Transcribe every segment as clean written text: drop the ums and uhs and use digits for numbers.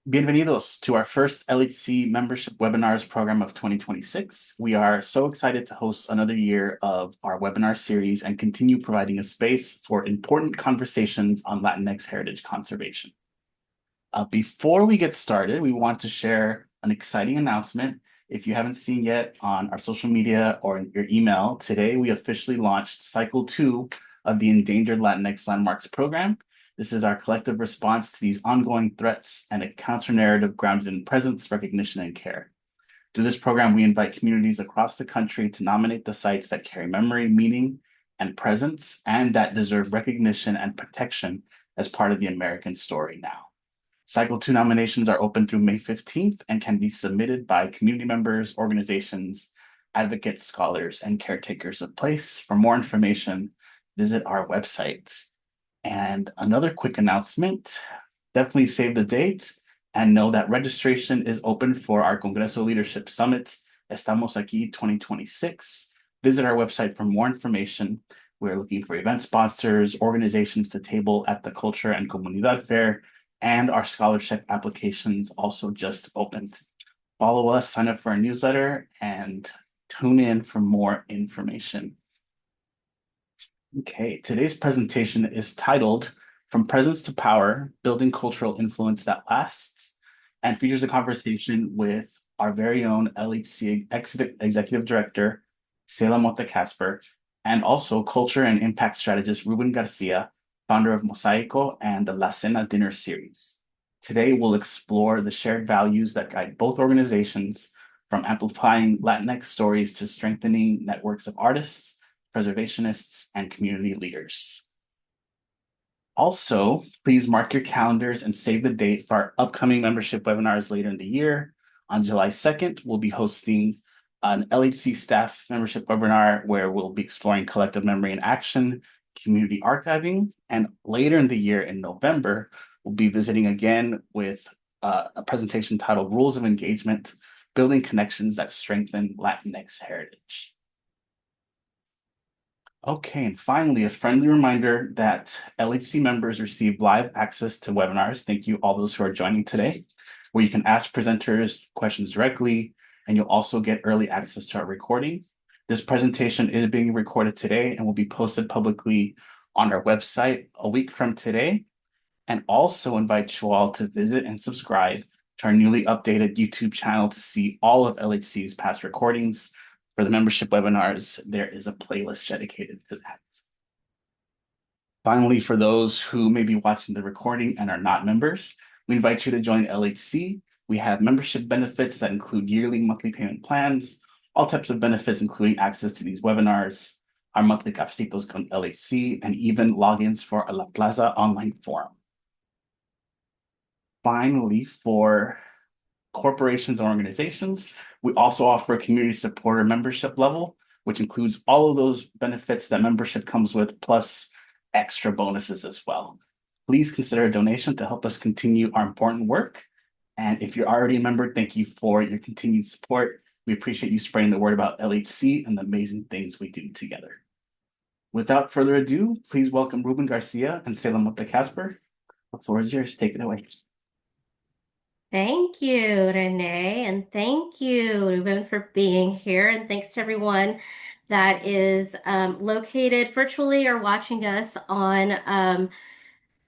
Bienvenidos to our first LHC membership webinars program of 2026. We are so excited to host another year of our webinar series and continue providing a space for important conversations on Latinx heritage conservation. Before we get started, we want to share an exciting announcement. If you haven't seen yet on our social media or in your email, today we officially launched Cycle 2 of the Endangered Latinx Landmarks program. This is our collective response to these ongoing threats and a counter-narrative grounded in presence, recognition, and care. Through this program, we invite communities across the country to nominate the sites that carry memory, meaning, and presence, and that deserve recognition and protection as part of the American story now. Cycle 2 nominations are open through May 15th and can be submitted by community members, organizations, advocates, scholars, and caretakers of place. For more information, visit our website. And another quick announcement, definitely save the date and know that registration is open for our Congreso Leadership Summit, Estamos Aquí 2026. Visit our website for more information. We're looking for event sponsors, organizations to table at the Culture and Comunidad Fair, and our scholarship applications also just opened. Follow us, sign up for our newsletter, and tune in for more information. Okay, today's presentation is titled From Presence to Power, Building Cultural Influence That Lasts, and features a conversation with our very own LHC Executive Director, Sehila Mota Casper, and also culture and impact strategist Ruben Garcia, founder of MOSAICO and the La Cena dinner series. Today, we'll explore the shared values that guide both organizations, from amplifying Latinx stories to strengthening networks of artists, preservationists, and community leaders. Also, please mark your calendars and save the date for our upcoming membership webinars later in the year. On July 2nd, we'll be hosting an LHC staff membership webinar where we'll be exploring collective memory in action, community archiving, and later in the year in November, we'll be visiting again with a presentation titled Rules of Engagement, Building Connections That Strengthen Latinx Heritage. Okay, and finally, a friendly reminder that LHC members receive live access to webinars. Thank you all those who are joining today, where you can ask presenters questions directly, and you'll also get early access to our recording. This presentation is being recorded today and will be posted publicly on our website a week from today, and also invite you all to visit and subscribe to our newly updated YouTube channel to see all of LHC's past recordings. For the membership webinars, there is a playlist dedicated to that. Finally, for those who may be watching the recording and are not members, we invite you to join LHC. We have membership benefits that include yearly monthly payment plans, all types of benefits, including access to these webinars, our monthly cafecitos con LHC, and even logins for a La Plaza online forum. Finally, for corporations and organizations, we also offer a community supporter membership level, which includes all of those benefits that membership comes with, plus extra bonuses as well. Please consider a donation to help us continue our important work. And if you're already a member, thank you for your continued support. We appreciate you spreading the word about LHC and the amazing things we do together. Without further ado, please welcome Ruben Garcia and Sehila Mota Casper. The floor is yours. Take it away. Thank you, Renee, and thank you, Ruben, for being here. And thanks to everyone that is located virtually or watching us on,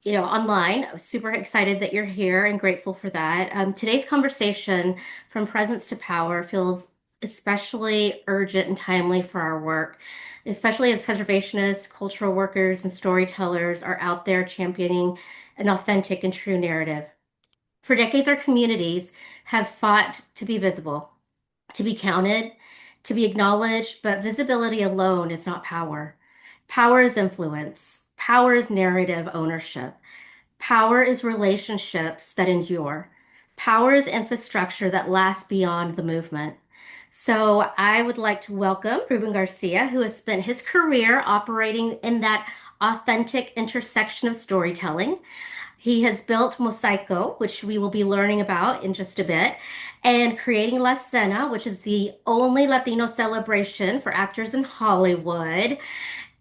online. I'm super excited that you're here and grateful for that. Today's conversation, From Presence to Power, feels especially urgent and timely for our work, especially as preservationists, cultural workers, and storytellers are out there championing an authentic and true narrative. For decades, our communities have fought to be visible, to be counted, to be acknowledged, but visibility alone is not power. Power is influence. Power is narrative ownership. Power is relationships that endure. Power is infrastructure that lasts beyond the movement. So I would like to welcome Ruben Garcia, who has spent his career operating in that authentic intersection of storytelling. He has built MOSAICO, which we will be learning about in just a bit, and creating La Cena, which is the only Latino celebration for actors in Hollywood.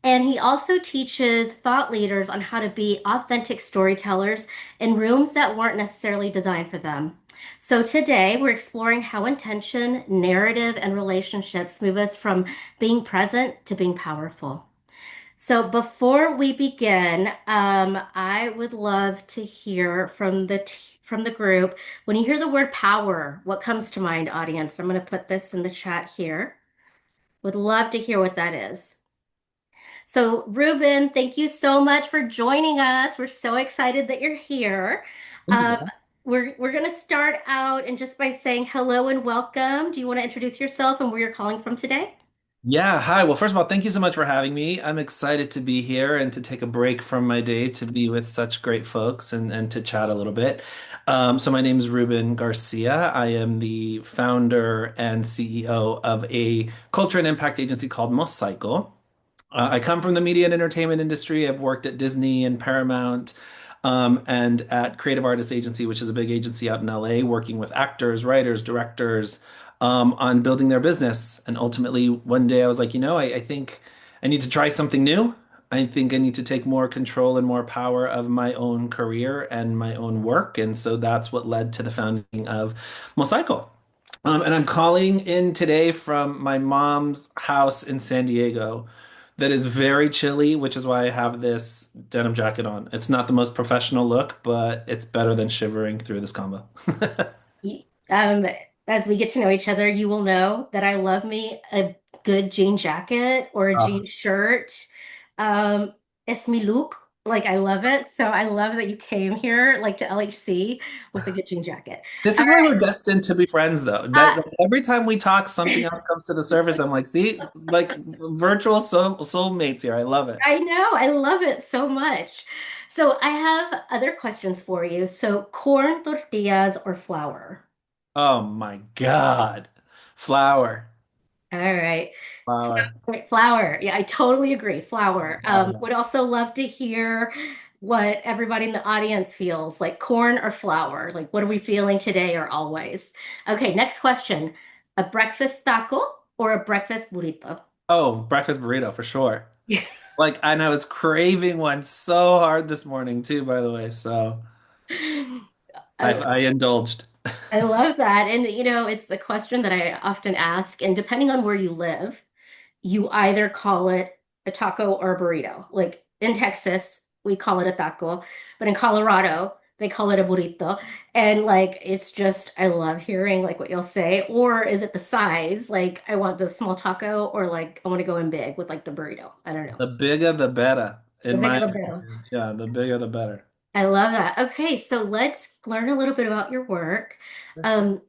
And he also teaches thought leaders on how to be authentic storytellers in rooms that weren't necessarily designed for them. So today we're exploring how intention, narrative, and relationships move us from being present to being powerful. So before we begin, I would love to hear from from the group. When you hear the word power, what comes to mind, audience? I'm going to put this in the chat here. Would love to hear what that is. So, Ruben, thank you so much for joining us. We're so excited that you're here. Thank Um, you. we're going to start out and just by saying hello and welcome. Do you want to introduce yourself and where you're calling from today? Yeah, hi. Well, first of all, thank you so much for having me. I'm excited to be here and to take a break from my day to be with such great folks and to chat a little bit. So my name is Ruben Garcia. I am the founder and CEO of a culture and impact agency called MOSAICO. I come from the media and entertainment industry. I've worked at Disney and Paramount, and at Creative Artists Agency, which is a big agency out in LA, working with actors, writers, directors, on building their business. And ultimately, one day I was like, I think I need to try something new. I think I need to take more control and more power of my own career and my own work. And so that's what led to the founding of Mosaico. And I'm calling in today from my mom's house in San Diego that is very chilly, which is why I have this denim jacket on. It's not the most professional look, but it's better than shivering through this combo. Y- Um, as we get to know each other, you will know that I love me a good jean jacket or a Oh. jean shirt. It's mi look. Like I love it. So I love that you came here, like to LHC with a good jean jacket. This All is why we're destined to be friends, though. right. Like, every time we talk, something else comes to the surface. I'm like, see, like virtual soulmates here. I love it. I know. I love it so much. So I have other questions for you. So corn tortillas or flour? Oh my God. Flower. All right. Flower. Flower. Yeah, I totally agree. Flower. Yeah. Would also love to hear what everybody in the audience feels like corn or flour. Like, what are we feeling today or always? Okay, next question. A breakfast taco or a breakfast burrito? Oh, breakfast burrito for sure. Like, and I was craving one so hard this morning too, by the way. So I, I indulged. I love that. And, it's the question that I often ask. And depending on where you live, you either call it a taco or a burrito. Like in Texas, we call it a taco, but in Colorado, they call it a burrito. And like it's just I love hearing like what you'll say. Or is it the size? Like I want the small taco or like I want to go in big with like the burrito. I don't know. The bigger the better, The in my bigger the better. opinion. Yeah, the bigger the better. I love that. Okay, so let's learn a little bit about your work. Um,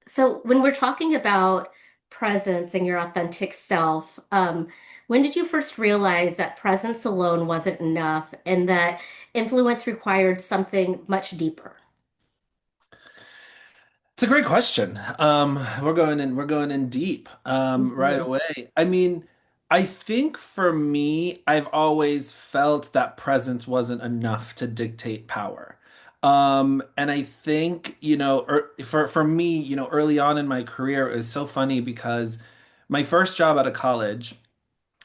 So when we're talking about presence and your authentic self, when did you first realize that presence alone wasn't enough and that influence required something much deeper? It's a great question. We're going in deep right Mhm. away. I mean, I think for me, I've always felt that presence wasn't enough to dictate power. And I think, for me, early on in my career, it was so funny because my first job out of college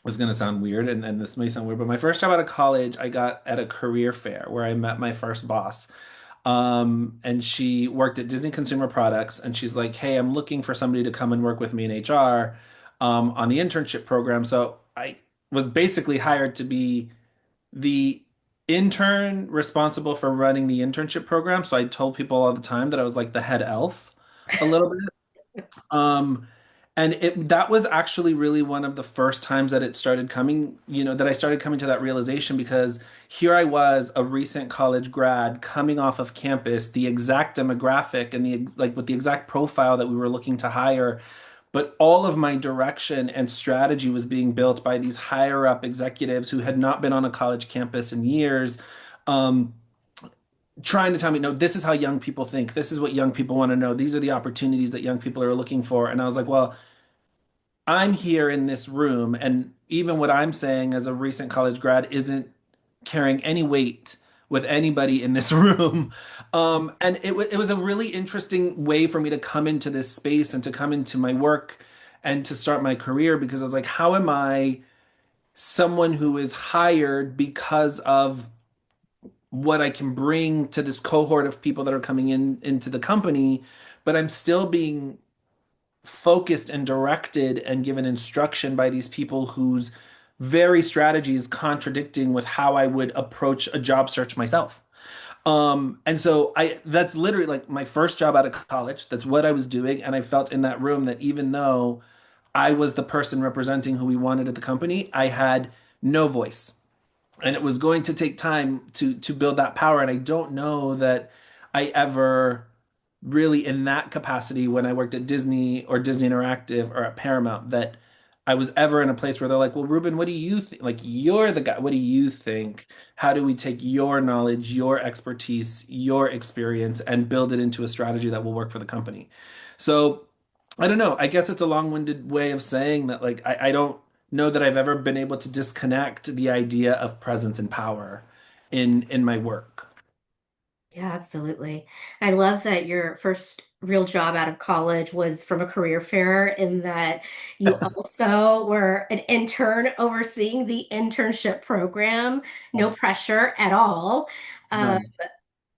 was going to sound weird, and this may sound weird, but my first job out of college, I got at a career fair where I met my first boss. And she worked at Disney Consumer Products, and she's like, "Hey, I'm looking for somebody to come and work with me in HR, on the internship program." So I was basically hired to be the intern responsible for running the internship program. So I told people all the time that I was like the head elf a little bit. And that was actually really one of the first times that it started coming, that I started coming to that realization because here I was, a recent college grad coming off of campus, the exact demographic and the like with the exact profile that we were looking to hire, but all of my direction and strategy was being built by these higher up executives who had not been on a college campus in years. Um, Trying to tell me, no, this is how young people think. This is what young people want to know. These are the opportunities that young people are looking for. And I was like, well, I'm here in this room, and even what I'm saying as a recent college grad isn't carrying any weight with anybody in this room. And it was a really interesting way for me to come into this space and to come into my work and to start my career because I was like, how am I someone who is hired because of what I can bring to this cohort of people that are coming in into the company, but I'm still being focused and directed and given instruction by these people whose very strategy is contradicting with how I would approach a job search myself. And so that's literally like my first job out of college. That's what I was doing. And I felt in that room that even though I was the person representing who we wanted at the company, I had no voice. And it was going to take time to build that power. And I don't know that I ever really in that capacity when I worked at Disney or Disney Interactive or at Paramount that I was ever in a place where they're like, well, Ruben, what do you think? Like, you're the guy. What do you think? How do we take your knowledge, your expertise, your experience, and build it into a strategy that will work for the company? So I don't know. I guess it's a long-winded way of saying that, like, I don't know that I've ever been able to disconnect the idea of presence and power in my work. Yeah, absolutely. I love that your first real job out of college was from a career fair, in that you also were an intern overseeing the internship program. No pressure at all. Uh, None.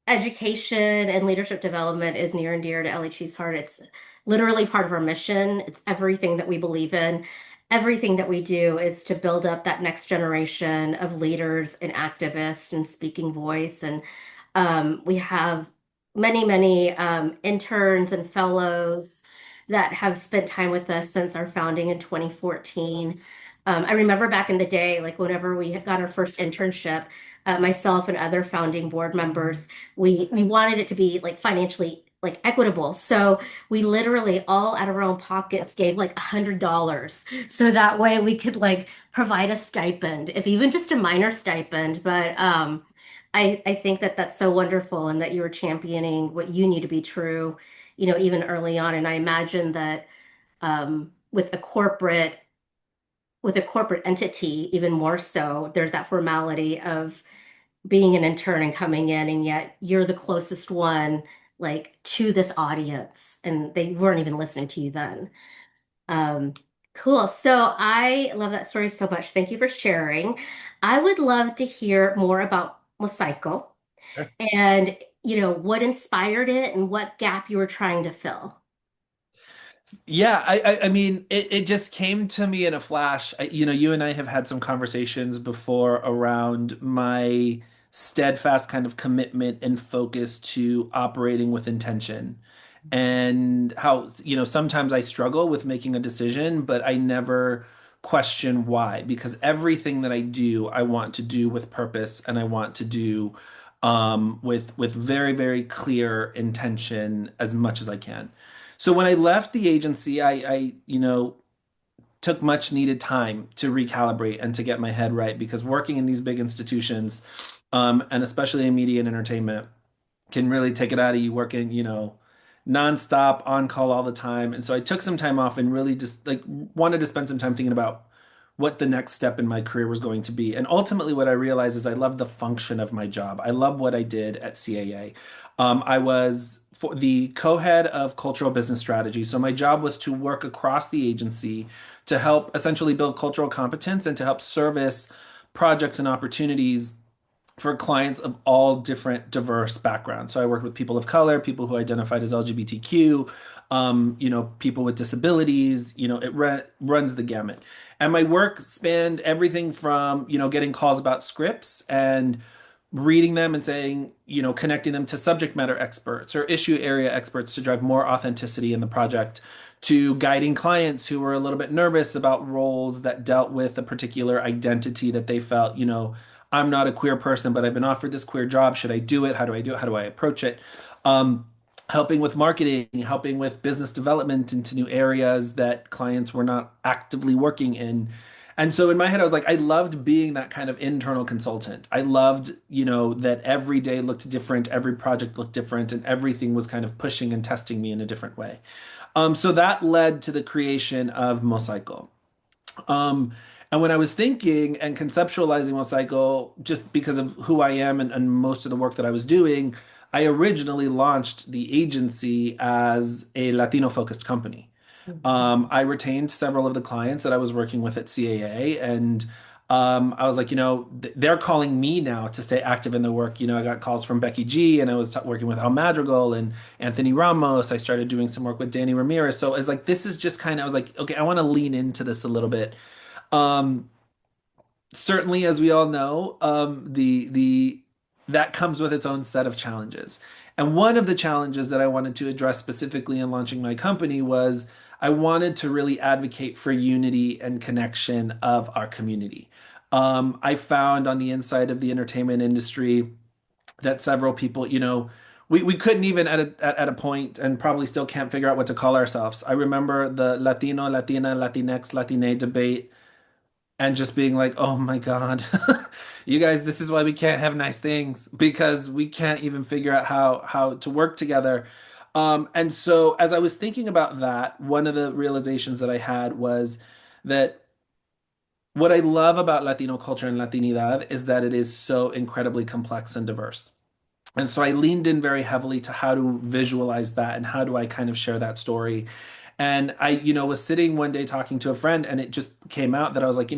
Education and leadership development is near and dear to LHC's heart. It's literally part of our mission. It's everything that we believe in. Everything that we do is to build up that next generation of leaders and activists and speaking voice. And we have many interns and fellows that have spent time with us since our founding in 2014. I remember back in the day, like whenever we got our first internship, myself and other founding board members, we wanted it to be like financially like equitable. So we literally all out of our own pockets gave like $100. So that way we could like provide a stipend, if even just a minor stipend. But I think that that's so wonderful, and that you were championing what you need to be true, even early on. And I imagine that with a corporate entity, even more so, there's that formality of being an intern and coming in, and yet you're the closest one like to this audience, and they weren't even listening to you then. Um, cool. So I love that story so much. Thank you for sharing. I would love to hear more about MOSAICO and what inspired it and what gap you were trying to fill. Yeah, I mean, it just came to me in a flash. You and I have had some conversations before around my steadfast kind of commitment and focus to operating with intention, and how, sometimes I struggle with making a decision, but I never question why, because everything that I do, I want to do with purpose, and I want to do with very, very clear intention as much as I can. So when I left the agency, I took much needed time to recalibrate and to get my head right, because working in these big institutions, and especially in media and entertainment, can really take it out of you working, nonstop on call all the time. And so I took some time off and really just like wanted to spend some time thinking about what the next step in my career was going to be. And ultimately, what I realized is I love the function of my job. I love what I did at CAA. I was for the co-head of cultural business strategy. So my job was to work across the agency to help essentially build cultural competence and to help service projects and opportunities for clients of all different diverse backgrounds. So I worked with people of color, people who identified as LGBTQ, people with disabilities, runs the gamut. And my work spanned everything from, getting calls about scripts and reading them and saying, connecting them to subject matter experts or issue area experts to drive more authenticity in the project, to guiding clients who were a little bit nervous about roles that dealt with a particular identity that they felt, I'm not a queer person, but I've been offered this queer job. Should I do it? How do I do it? How do I approach it? Um, Helping with marketing, helping with business development into new areas that clients were not actively working in. And so in my head, I was like, I loved being that kind of internal consultant. I loved, that every day looked different, every project looked different, and everything was kind of pushing and testing me in a different way. So that led to the creation of MOSAICO. Um, and when I was thinking and conceptualizing MOSAICO, just because of who I am and most of the work that I was doing, I originally launched the agency as a Latino focused company. Mhm. I retained several of the clients that I was working with at CAA, and I was like, they're calling me now to stay active in the work. I got calls from Becky G, and I was working with Al Madrigal and Anthony Ramos. I started doing some work with Danny Ramirez. So it's like, this is just kind of, I was like, okay, I want to lean into this a little bit. Um, Certainly, as we all know, the that comes with its own set of challenges. And one of the challenges that I wanted to address specifically in launching my company was I wanted to really advocate for unity and connection of our community. I found on the inside of the entertainment industry that several people, we couldn't even at a point and probably still can't figure out what to call ourselves. I remember the Latino, Latina, Latinx, Latine debate and just being like, oh my God, you guys, this is why we can't have nice things because we can't even figure out how to work together. And so as I was thinking about that, one of the realizations that I had was that what I love about Latino culture and Latinidad is that it is so incredibly complex and diverse. And so I leaned in very heavily to how to visualize that and how do I kind of share that story. And I, was sitting one day talking to a friend and it just came out that I was like,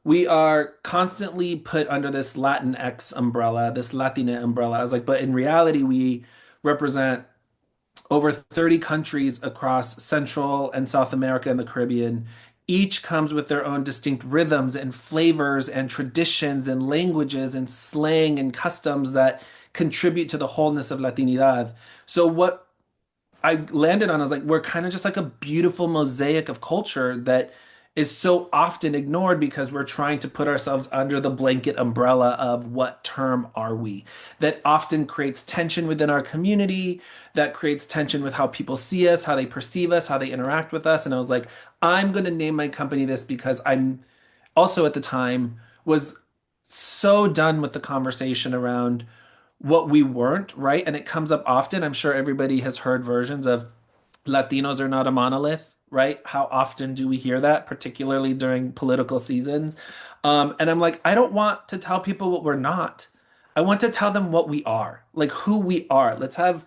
we are constantly put under this Latinx umbrella, this Latina umbrella. I was like, but in reality, we represent over 30 countries across Central and South America and the Caribbean. Each comes with their own distinct rhythms and flavors and traditions and languages and slang and customs that contribute to the wholeness of Latinidad. So what I landed on, I was like, we're kind of just like a beautiful mosaic of culture that is so often ignored because we're trying to put ourselves under the blanket umbrella of what term are we? That often creates tension within our community, that creates tension with how people see us, how they perceive us, how they interact with us. And I was like, I'm going to name my company this because I'm also at the time was so done with the conversation around what we weren't, right? And it comes up often. I'm sure everybody has heard versions of Latinos are not a monolith, right? How often do we hear that, particularly during political seasons? And I'm like, I don't want to tell people what we're not. I want to tell them what we are, like who we are. Let's have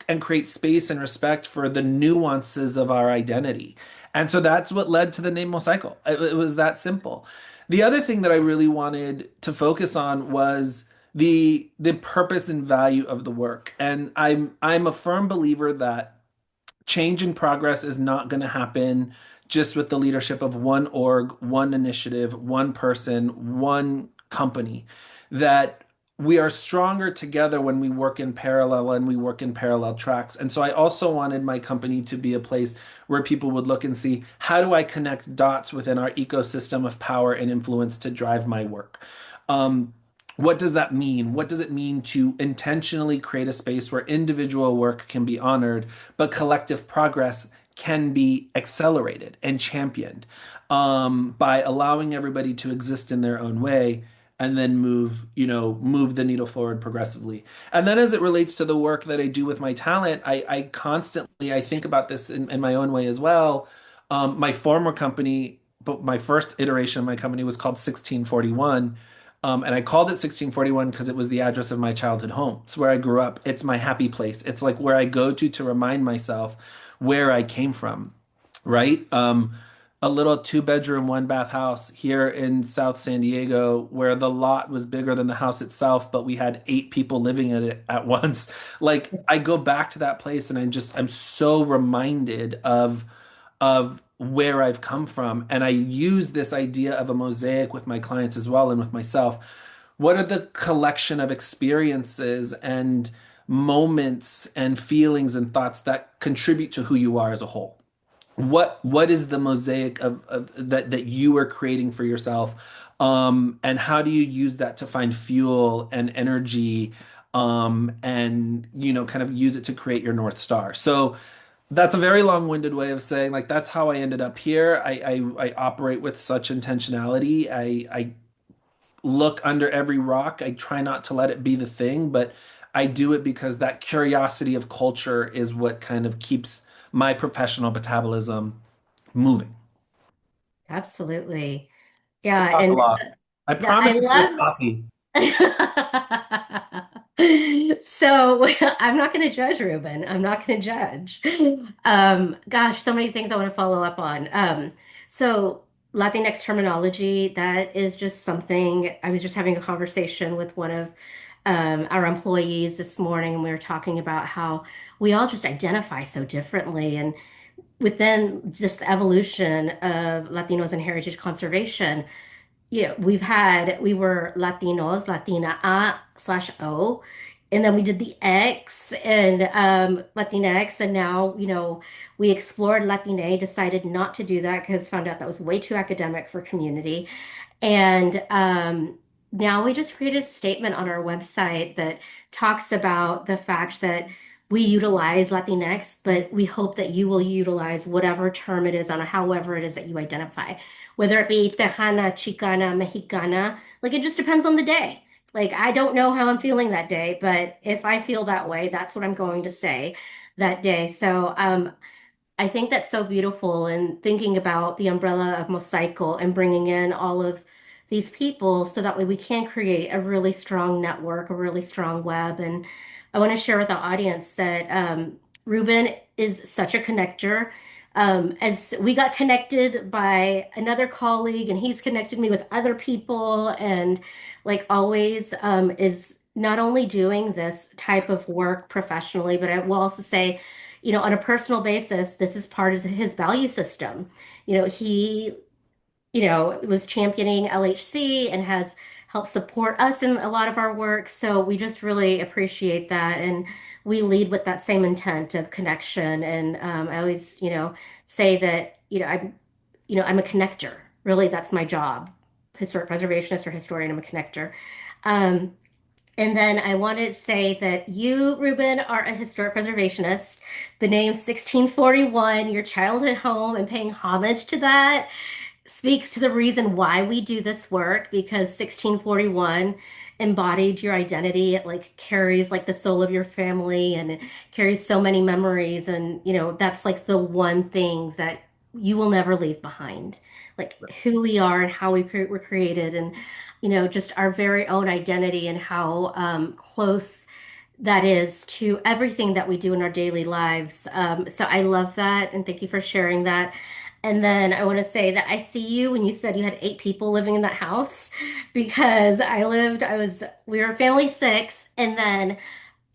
and create space and respect for the nuances of our identity. And so that's what led to the name MOSAICO. It was that simple. The other thing that I really wanted to focus on was the purpose and value of the work. And I'm a firm believer that change and progress is not going to happen just with the leadership of one org, one initiative, one person, one company. That we are stronger together when we work in parallel and we work in parallel tracks. And so I also wanted my company to be a place where people would look and see how do I connect dots within our ecosystem of power and influence to drive my work. What does that mean? What does it mean to intentionally create a space where individual work can be honored, but collective progress can be accelerated and championed by allowing everybody to exist in their own way and then move the needle forward progressively. And then as it relates to the work that I do with my talent, I constantly I think about this in my own way as well. My former company, but my first iteration of my company was called 1641. And I called it 1641 because it was the address of my childhood home. It's where I grew up. It's my happy place. It's like where I go to remind myself where I came from, right? A little two-bedroom, one-bath house here in South San Diego where the lot was bigger than the house itself, but we had 8 people living in it at once. Like I go back to that place and I'm so reminded of where I've come from. And I use this idea of a mosaic with my clients as well and with myself. What are the collection of experiences and moments and feelings and thoughts that contribute to who you are as a whole? What is the mosaic of that you are creating for yourself? And how do you use that to find fuel and energy and kind of use it to create your North Star? So that's a very long-winded way of saying like that's how I ended up here. I operate with such intentionality. I look under every rock. I try not to let it be the thing, but I do it because that curiosity of culture is what kind of keeps my professional metabolism moving. Absolutely. I Yeah, talk a and lot. I I promise it's just love coffee. So I'm not going to judge Ruben. I'm not going to judge. Gosh, so many things I want to follow up on. So Latinx terminology, that is just something. I was just having a conversation with one of our employees this morning, and we were talking about how we all just identify so differently. And within just the evolution of Latinos and heritage conservation, we were Latinos, Latina A slash O, and then we did the X and Latinx, and now, we explored Latine, decided not to do that because found out that was way too academic for community. And now we just created a statement on our website that talks about the fact that we utilize Latinx, but we hope that you will utilize whatever term it is on however it is that you identify, whether it be Tejana, Chicana, Mexicana. Like, it just depends on the day. Like, I don't know how I'm feeling that day, but if I feel that way, that's what I'm going to say that day. So, I think that's so beautiful, and thinking about the umbrella of MOSAICO and bringing in all of these people so that way we can create a really strong network, a really strong web. And I want to share with the audience that Ruben is such a connector. As we got connected by another colleague, and he's connected me with other people, and like always, is not only doing this type of work professionally, but I will also say, on a personal basis, this is part of his value system. He, was championing LHC and has helped support us in a lot of our work. So we just really appreciate that. And we lead with that same intent of connection. And I always, say that, I'm a connector. Really, that's my job. Historic preservationist or historian, I'm a connector. Um, and then I want to say that you, Ruben, are a historic preservationist. The name 1641, your childhood home, and paying homage to that speaks to the reason why we do this work, because 1641 embodied your identity. It like carries like the soul of your family, and it carries so many memories. And, that's like the one thing that you will never leave behind, like who we are and how were created, and, just our very own identity, and how close that is to everything that we do in our daily lives. So I love that, and thank you for sharing that. And then I want to say that I see you when you said you had 8 people living in that house, because we were a family 6, and then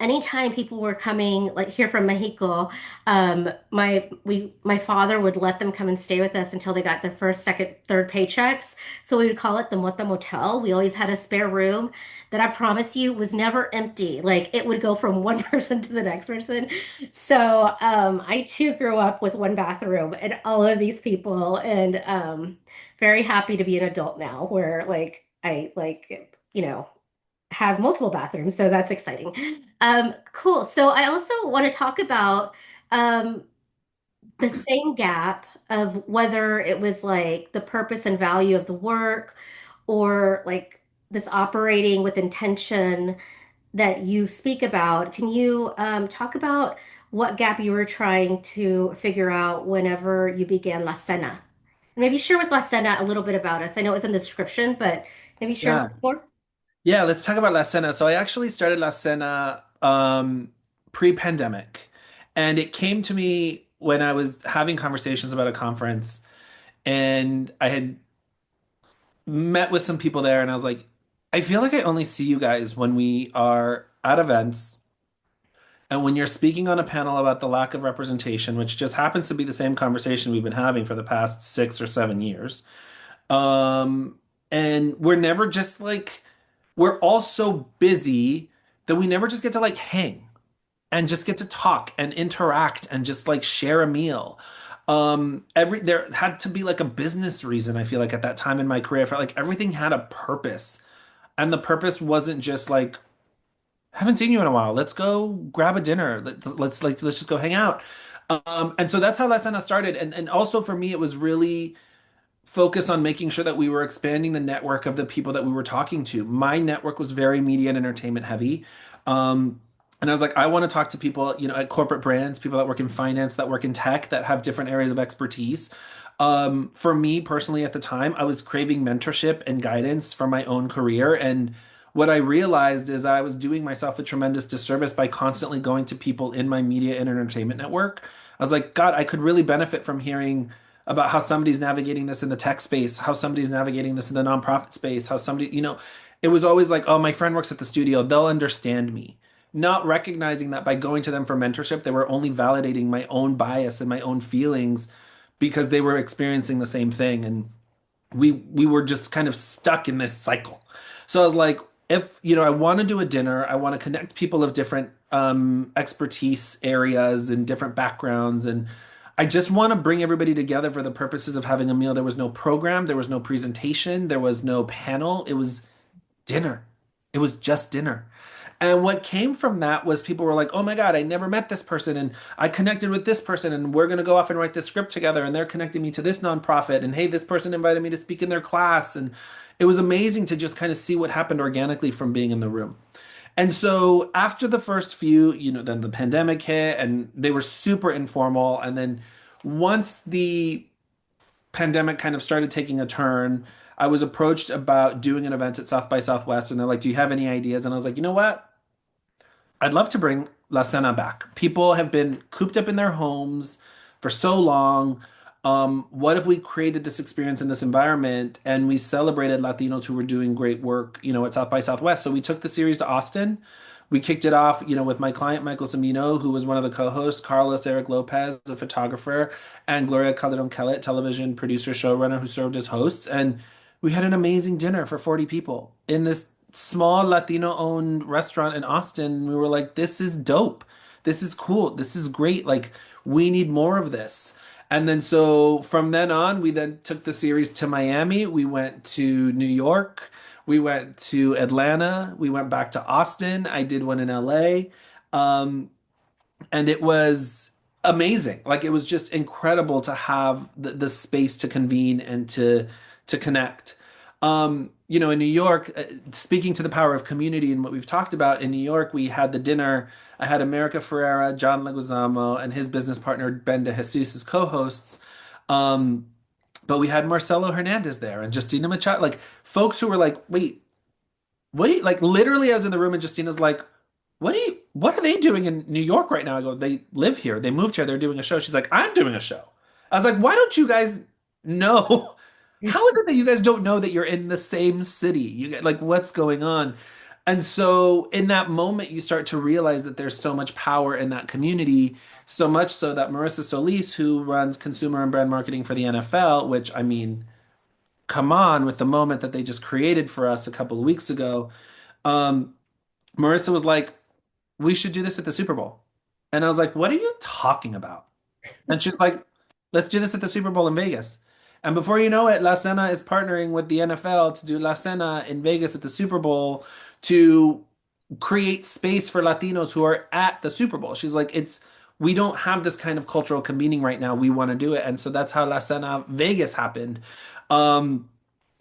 anytime people were coming like here from Mexico, my father would let them come and stay with us until they got their first, second, third paychecks. So we would call it the Mota Motel. We always had a spare room that I promise you was never empty. Like, it would go from one person to the next person. So I too grew up with one bathroom and all of these people, and very happy to be an adult now, where like I like have multiple bathrooms, so that's exciting. Cool. So I also want to talk about um, the same gap of whether it was like the purpose and value of the work, or like this operating with intention that you speak about. Can you talk about what gap you were trying to figure out whenever you began La Cena? And maybe share with La Cena a little bit about us. I know it was in the description, but maybe share a Yeah. little more. Yeah, let's talk about La Cena. So I actually started La Cena pre-pandemic. And it came to me when I was having conversations about a conference, and I had met with some people there, and I was like, I feel like I only see you guys when we are at events and when you're speaking on a panel about the lack of representation, which just happens to be the same conversation we've been having for the past 6 or 7 years. Um, and we're never just like, we're all so busy that we never just get to like hang and just get to talk and interact and just like share a meal. There had to be like a business reason, I feel like at that time in my career. I felt like everything had a purpose. And the purpose wasn't just like, haven't seen you in a while. Let's go grab a dinner. Let's just go hang out. And so that's how Lasana started. And also for me, it was really focus on making sure that we were expanding the network of the people that we were talking to. My network was very media and entertainment heavy. And I was like, I want to talk to people, at corporate brands, people that work in finance, that work in tech, that have different areas of expertise. For me personally at the time, I was craving mentorship and guidance for my own career. And what I realized is I was doing myself a tremendous disservice by constantly going to people in my media and entertainment network. I was like, God, I could really benefit from hearing about how somebody's navigating this in the tech space, how somebody's navigating this in the nonprofit space, how somebody, it was always like, oh, my friend works at the studio, they'll understand me. Not recognizing that by going to them for mentorship, they were only validating my own bias and my own feelings because they were experiencing the same thing. And we were just kind of stuck in this cycle. So I was like, if I want to do a dinner, I want to connect people of different expertise areas and different backgrounds, and I just want to bring everybody together for the purposes of having a meal. There was no program, there was no presentation, there was no panel. It was dinner. It was just dinner. And what came from that was people were like, oh my God, I never met this person. And I connected with this person, and we're going to go off and write this script together. And they're connecting me to this nonprofit. And hey, this person invited me to speak in their class. And it was amazing to just kind of see what happened organically from being in the room. And so after the first few, then the pandemic hit and they were super informal. And then once the pandemic kind of started taking a turn, I was approached about doing an event at South by Southwest, and they're like, "Do you have any ideas?" And I was like, "You know what? I'd love to bring La Cena back. People have been cooped up in their homes for so long. What if we created this experience in this environment and we celebrated Latinos who were doing great work, at South by Southwest?" So we took the series to Austin. We kicked it off, with my client, Michael Cimino, who was one of the co-hosts, Carlos Eric Lopez, a photographer, and Gloria Calderon Kellett, television producer, showrunner, who served as hosts. And we had an amazing dinner for 40 people in this small Latino-owned restaurant in Austin. We were like, this is dope. This is cool. This is great. Like, we need more of this. And then so from then on, we then took the series to Miami. We went to New York. We went to Atlanta. We went back to Austin. I did one in LA. Um, and it was amazing. Like, it was just incredible to have the space to convene and to connect. In New York, speaking to the power of community and what we've talked about in New York, we had the dinner. I had America Ferrera, John Leguizamo, and his business partner Ben DeJesus as co-hosts. Um, but we had Marcelo Hernandez there and Justina Machado, like folks who were like, wait, what do you like? Literally, I was in the room and Justina's like, what are they doing in New York right now? I go, they live here. They moved here. They're doing a show. She's like, I'm doing a show. I was like, why don't you guys know? How is it that you guys don't know that you're in the same city? You get like, what's going on? And so in that moment, you start to realize that there's so much power in that community, so much so that Marissa Solis, who runs consumer and brand marketing for the NFL, which I mean, come on, with the moment that they just created for us a couple of weeks ago, um, Marissa was like, we should do this at the Super Bowl. And I was like, what are you talking about? And she's like, let's do this at the Super Bowl in Vegas. And before you know it, La Cena is partnering with the NFL to do La Cena in Vegas at the Super Bowl to create space for Latinos who are at the Super Bowl. She's like, we don't have this kind of cultural convening right now. We want to do it. And so that's how La Cena Vegas happened. Um,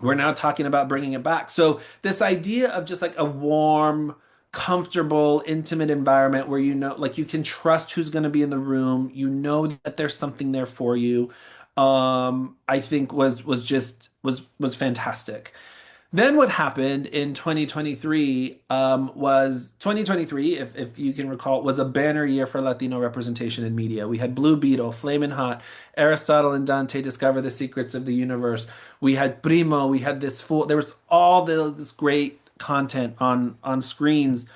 we're now talking about bringing it back. So this idea of just like a warm, comfortable, intimate environment where like you can trust who's going to be in the room, that there's something there for you, I think was fantastic. Then what happened in 2023 was 2023, if you can recall, was a banner year for Latino representation in media. We had Blue Beetle, Flamin' Hot, Aristotle and Dante Discover the Secrets of the Universe. We had Primo. We had there was all this great content on screens.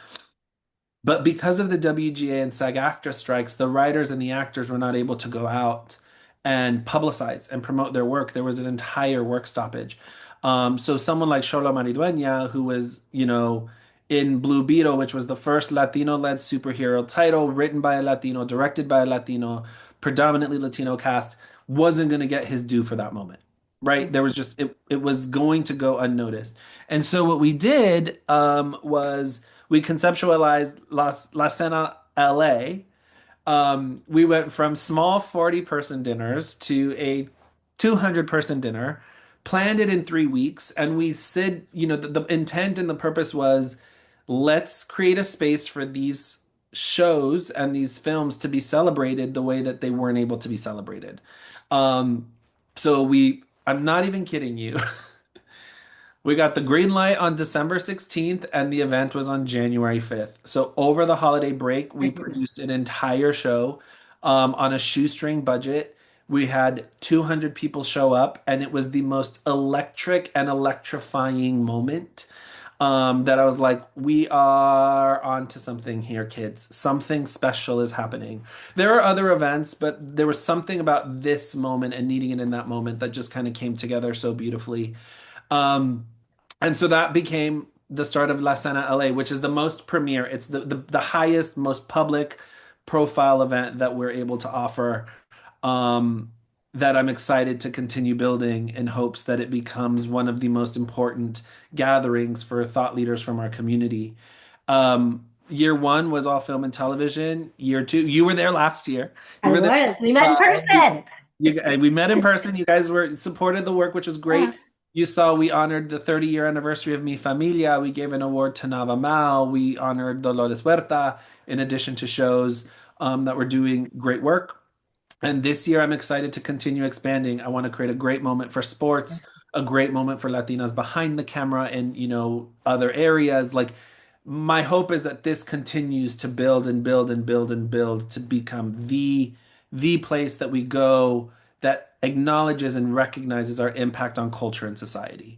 But because of the WGA and SAG-AFTRA strikes, the writers and the actors were not able to go out and publicize and promote their work. There was an entire work stoppage. So someone like Xolo Maridueña, who was, in Blue Beetle, which was the first Latino-led superhero title, written by a Latino, directed by a Latino, predominantly Latino cast, wasn't going to get his due for that moment. Right? There was just it was going to go unnoticed. And so what we did was we conceptualized La Cena LA. We went from small 40-person dinners to a 200-person dinner, planned it in 3 weeks, and we said, the intent and the purpose was, let's create a space for these shows and these films to be celebrated the way that they weren't able to be celebrated. I'm not even kidding you. We got the green light on December 16th, and the event was on January 5th. So over the holiday break, we produced an entire show on a shoestring budget. We had 200 people show up, and it was the most electric and electrifying moment that I was like, we are on to something here, kids. Something special is happening. There are other events, but there was something about this moment and needing it in that moment that just kind of came together so beautifully. Um, and so that became the start of La Cena LA, which is the most premier. It's the highest, most public profile event that we're able to offer. Um, that I'm excited to continue building in hopes that it becomes one of the most important gatherings for thought leaders from our community. Year one was all film and television. Year two, you were there last year. You I were there. was. We met in person. We met in person. You guys were supported the work, which was Uh, great. You saw we honored the 30-year anniversary of Mi Familia. We gave an award to Nava Mal. We honored Dolores Huerta, in addition to shows that were doing great work. And this year, I'm excited to continue expanding. I want to create a great moment for sports, a great moment for Latinas behind the camera and, other areas. Like, my hope is that this continues to build and build and build and build to become the place that we go that acknowledges and recognizes our impact on culture and society.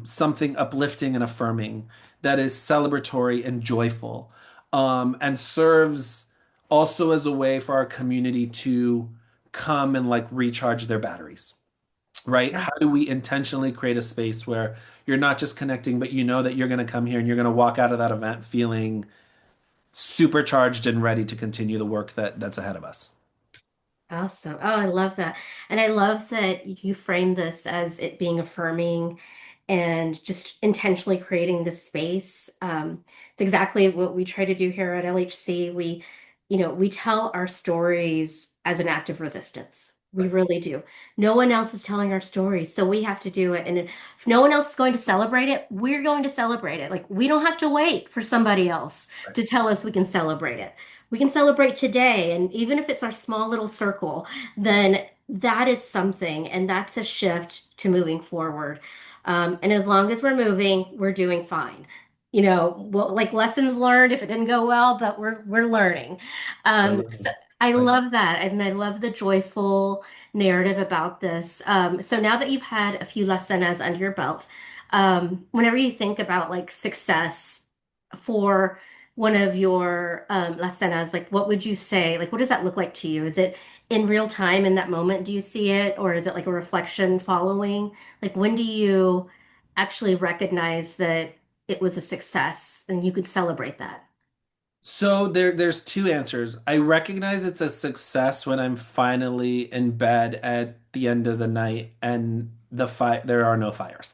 Something uplifting and affirming that is celebratory and joyful, and serves also as a way for our community to come and like recharge their batteries, right? yeah. How do we intentionally create a space where you're not just connecting, but you know that you're going to come here and you're going to walk out of that event feeling supercharged and ready to continue the work that's ahead of us. Awesome. Oh, I love that. And I love that you frame this as it being affirming and just intentionally creating this space. It's exactly what we try to do here at LHC. We tell our stories as an act of resistance. We Right. really do. No one else is telling our stories, so we have to do it. And if no one else is going to celebrate it, we're going to celebrate it. Like we don't have to wait for somebody else Right. to tell us we can celebrate it. We can celebrate today, and even if it's our small little circle, then that is something, and that's a shift to moving forward. And as long as we're moving, we're doing fine. Well, like lessons learned if it didn't go well, but we're learning. I Um, love so it. I I love that, and I love the joyful narrative about this. So now that you've had a few lessons under your belt, whenever you think about like success for one of your las cenas, like what would you say? Like, what does that look like to you? Is it in real time in that moment? Do you see it, or is it like a reflection following? Like, when do you actually recognize that it was a success and you could celebrate that? So there's two answers. I recognize it's a success when I'm finally in bed at the end of the night and there are no fires.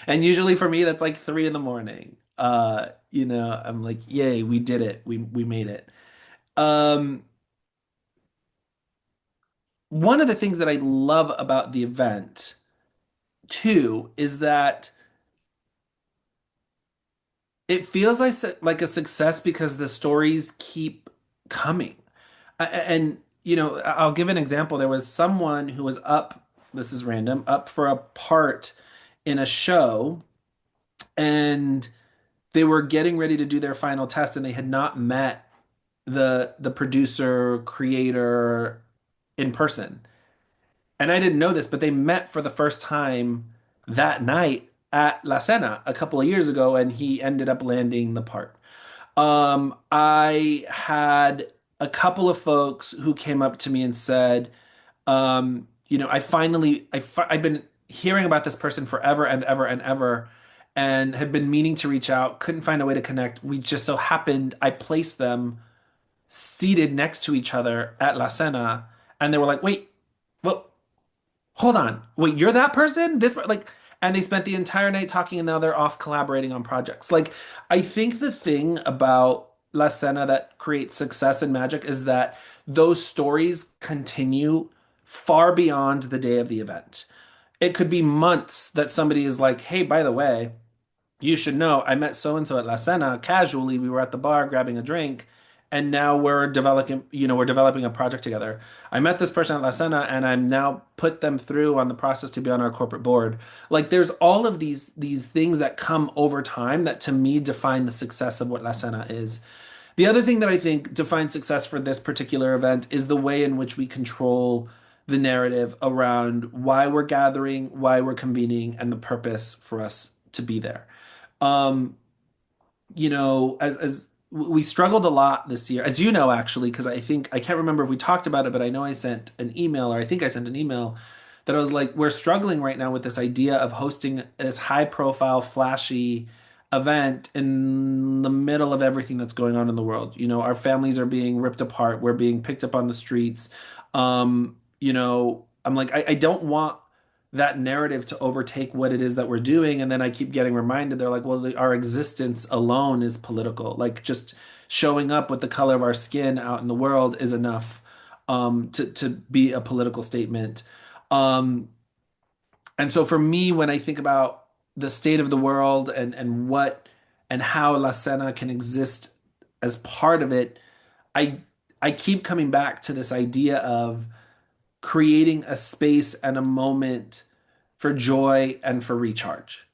And usually for me that's like 3 in the morning. I'm like, yay, we did it. We made it. Um, One of the things that I love about the event too is that it feels like a success because the stories keep coming. And I'll give an example. There was someone who was up, this is random, up for a part in a show, and they were getting ready to do their final test, and they had not met the producer, creator in person. And I didn't know this, but they met for the first time that night at La Cena a couple of years ago, and he ended up landing the part. I had a couple of folks who came up to me and said, I've been hearing about this person forever and ever and ever, and have been meaning to reach out, couldn't find a way to connect. We just so happened I placed them seated next to each other at La Cena, and they were like, "Wait, well, hold on, wait, you're that person?" And they spent the entire night talking, and now they're off collaborating on projects. Like, I think the thing about La Cena that creates success and magic is that those stories continue far beyond the day of the event. It could be months that somebody is like, "Hey, by the way, you should know I met so and so at La Cena casually. We were at the bar grabbing a drink, and now we're developing a project together. I met this person at La Cena, and I'm now put them through on the process to be on our corporate board." Like, there's all of these things that come over time that to me define the success of what La Cena is. The other thing that I think defines success for this particular event is the way in which we control the narrative around why we're gathering, why we're convening, and the purpose for us to be there. Um, as we struggled a lot this year, as you know, actually, because I think I can't remember if we talked about it, but I know I sent an email, or I think I sent an email that I was like, we're struggling right now with this idea of hosting this high profile, flashy event in the middle of everything that's going on in the world. Our families are being ripped apart, we're being picked up on the streets. I'm like, I don't want that narrative to overtake what it is that we're doing. And then I keep getting reminded, they're like, well, our existence alone is political. Like just showing up with the color of our skin out in the world is enough to be a political statement. Um, and so for me, when I think about the state of the world and what and how La Cena can exist as part of it, I I keep coming back to this idea of creating a space and a moment for joy and for recharge.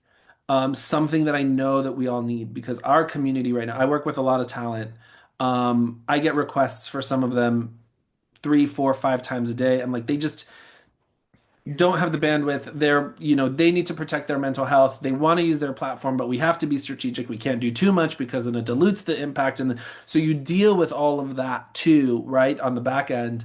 Something that I know that we all need because our community right now, I work with a lot of talent. I get requests for some of them 3, 4, 5 times a day. I'm like, they just don't have the bandwidth. They need to protect their mental health. They want to use their platform, but we have to be strategic. We can't do too much because then it dilutes the impact. So you deal with all of that too, right, on the back end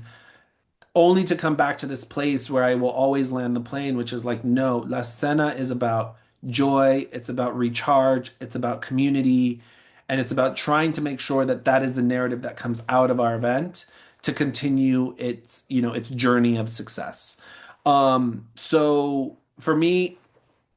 only to come back to this place where I will always land the plane, which is like, no, La Cena is about joy, it's about recharge, it's about community, and it's about trying to make sure that that is the narrative that comes out of our event to continue its journey of success. So for me,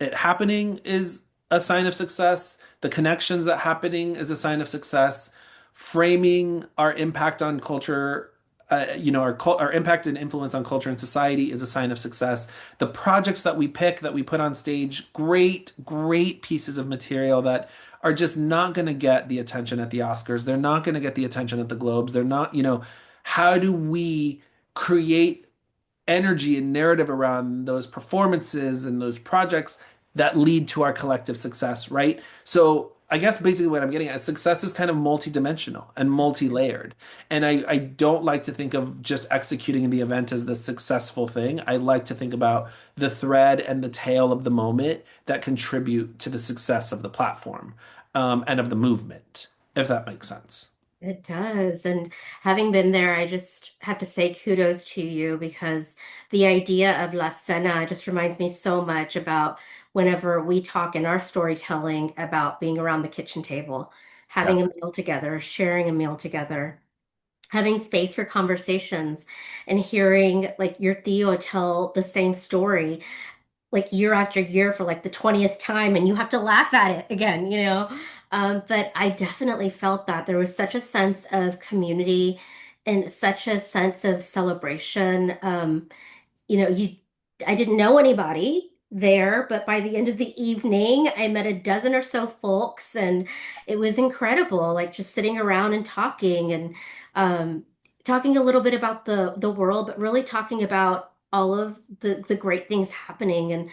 it happening is a sign of success. The connections that happening is a sign of success. Framing our impact on culture, our impact and influence on culture and society is a sign of success. The projects that we pick, that we put on stage, great, great pieces of material that are just not going to get the attention at the Oscars. They're not going to get the attention at the Globes. They're not, how do we create energy and narrative around those performances and those projects that lead to our collective success, right? So I guess basically what I'm getting at, success is kind of multidimensional and multi-layered. And I don't like to think of just executing the event as the successful thing. I like to think about the thread and the tail of the moment that contribute to the success of the platform, and of the movement, if that makes sense. It does. And having been there, I just have to say kudos to you because the idea of La Cena just reminds me so much about whenever we talk in our storytelling about being around the kitchen table, Yeah. having a meal together, sharing a meal together, having space for conversations, and hearing like your Theo tell the same story like year after year for like the 20th time and you have to laugh at it again. But I definitely felt that there was such a sense of community and such a sense of celebration. You know, you I didn't know anybody there, but by the end of the evening, I met a dozen or so folks, and it was incredible, like just sitting around and um, talking a little bit about the world, but really talking about all of the great things happening. And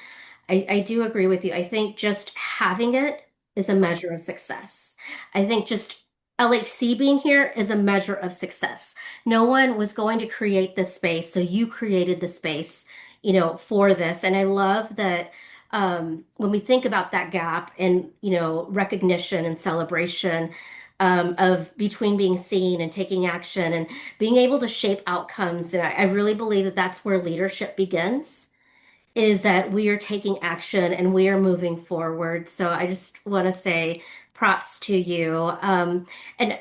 I do agree with you. I think just having it is a measure of success. I think just LHC being here is a measure of success. No one was going to create this space, so you created the space, for this. And I love that when we think about that gap and, recognition and celebration of between being seen and taking action and being able to shape outcomes. And I really believe that that's where leadership begins is that we are taking action and we are moving forward. So I just want to say props to you. And